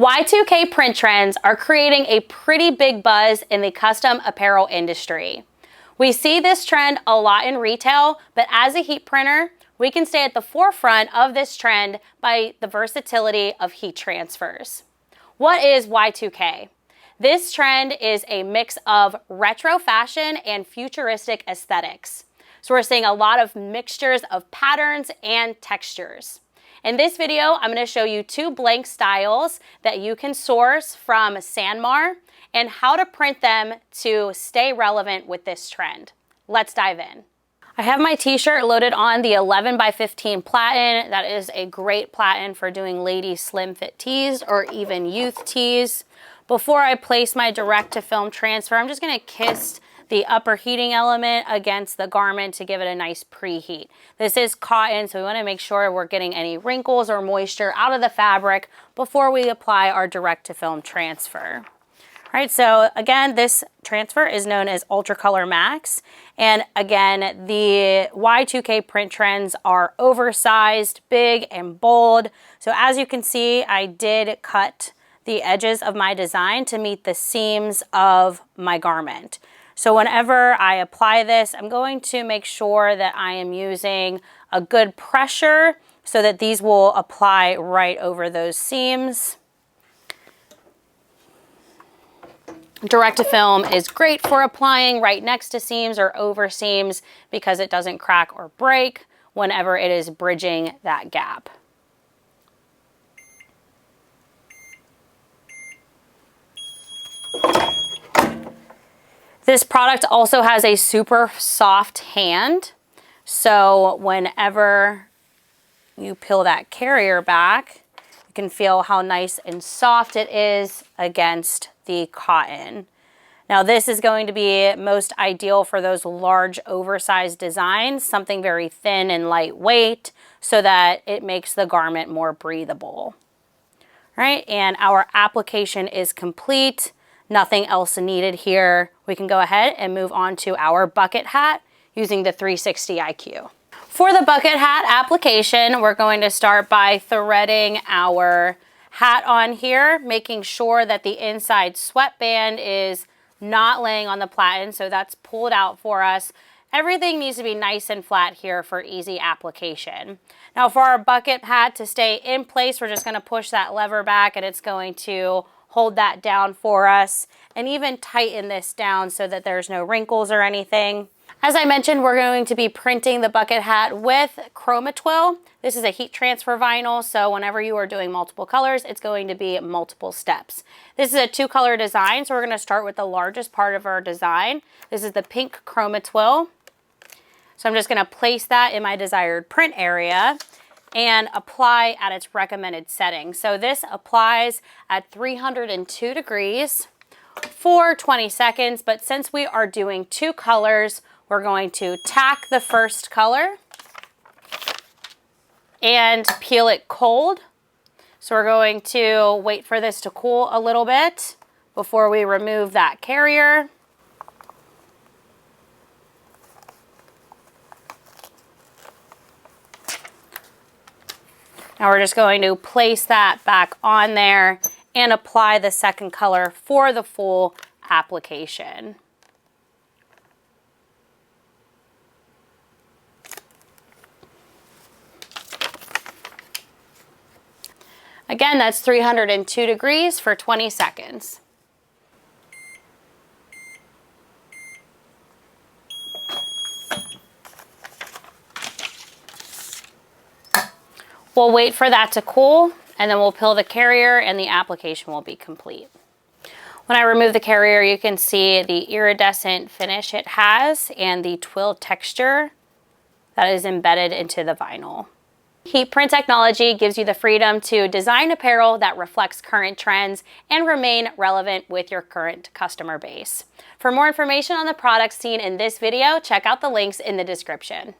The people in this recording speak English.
Y2K print trends are creating a pretty big buzz in the custom apparel industry. We see this trend a lot in retail, but as a heat printer, we can stay at the forefront of this trend by the versatility of heat transfers. What is Y2K? This trend is a mix of retro fashion and futuristic aesthetics. So we're seeing a lot of mixtures of patterns and textures. In this video, I'm going to show you 2 blank styles that you can source from Sanmar and how to print them to stay relevant with this trend. Let's dive in. I have my t-shirt loaded on the 11x15 platen. That is a great platen for doing ladies slim fit tees or even youth tees. Before I place my direct to film transfer, I'm just going to kiss the upper heating element against the garment to give it a nice preheat. This is cotton, so we want to make sure we're getting any wrinkles or moisture out of the fabric before we apply our direct to film transfer. All right, so again, this transfer is known as UltraColor Max. And again, the Y2K print trends are oversized, big, and bold. So as you can see, I did cut the edges of my design to meet the seams of my garment. So whenever I apply this, I'm going to make sure that I am using a good pressure so that these will apply right over those seams. Direct to film is great for applying right next to seams or over seams because it doesn't crack or break whenever it is bridging that gap. This product also has a super soft hand, so whenever you peel that carrier back, you can feel how nice and soft it is against the cotton. Now this is going to be most ideal for those large oversized designs, something very thin and lightweight so that it makes the garment more breathable. All right, and our application is complete. Nothing else needed here. We can go ahead and move on to our bucket hat using the 360 IQ. For the bucket hat application, we're going to start by threading our hat on here, making sure that the inside sweatband is not laying on the platen, so that's pulled out for us. Everything needs to be nice and flat here for easy application. Now for our bucket hat to stay in place, we're just going to push that lever back and it's going to hold that down for us and even tighten this down so that there's no wrinkles or anything. As I mentioned, we're going to be printing the bucket hat with Chroma Twist. This is a heat transfer vinyl, so whenever you are doing multiple colors, it's going to be multiple steps. This is a 2-color design, so we're going to start with the largest part of our design. This is the pink Chroma Twist. So I'm just going to place that in my desired print area and apply at its recommended setting. So this applies at 302 degrees for 20 seconds, but since we are doing 2 colors, we're going to tack the first color and peel it cold. So we're going to wait for this to cool a little bit before we remove that carrier. Now we're just going to place that back on there and apply the second color for the full application. Again, that's 302 degrees for 20 seconds. We'll wait for that to cool and then we'll peel the carrier and the application will be complete. When I remove the carrier, you can see the iridescent finish it has and the twill texture that is embedded into the vinyl. Heat print technology gives you the freedom to design apparel that reflects current trends and remain relevant with your current customer base. For more information on the products seen in this video, check out the links in the description.